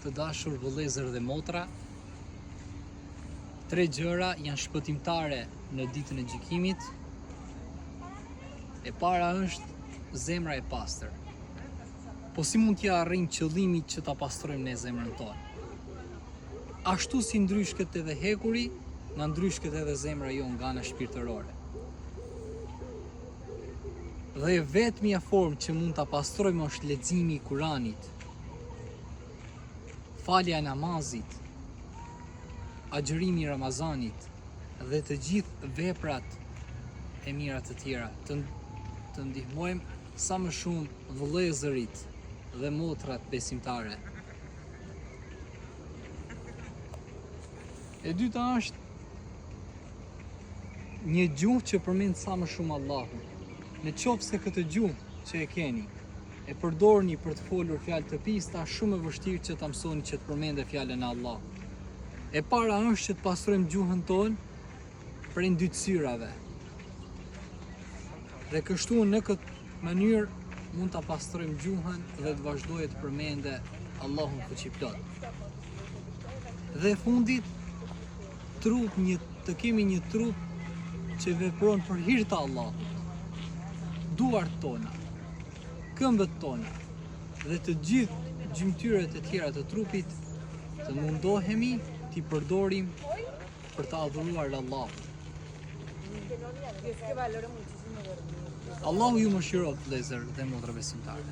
Të dashur vëllezër dhe motra, 3 gjëra janë shpëtimtare në ditën e gjykimit. E para është zemra e pastër. Po si mund t'ja arrijmë qëllimin që ta pastrojmë ne zemrën tonë? Ashtu si ndryshket edhe hekuri, na ndryshket edhe zemra jonë nga ana shpirtërore. Dhe vetmja formë që mund ta pastrojmë është leximi i Kuranit, falja e namazit, agjërimi i Ramazanit dhe të gjithë veprat e mira të tjera, të ndihmojmë sa më shumë vëllezërit dhe motrat besimtare. E dyta është një gjuhë që përmend sa më shumë Allahun. Në qoftë se këtë gjuhë që e keni e përdorni për të folur fjalë të pista, shumë e vështirë që ta mësoni që të përmendë fjalën e Allahut. E para është që të pastrojmë gjuhën tonë prej ndytësirave. Dhe kështu në këtë mënyrë mund ta pastrojmë gjuhën dhe të vazhdojë të përmendë Allahun fuqiplot. Dhe fundit, të kemi një trup që vepron për hir të Allahut. Duart tona, këmbët tona dhe të gjithë gjymtyrët e tjera të trupit të mundohemi t'i përdorim për të adhuruar Allahun. Allahu ju mëshiroj vëllezër dhe motra besimtare.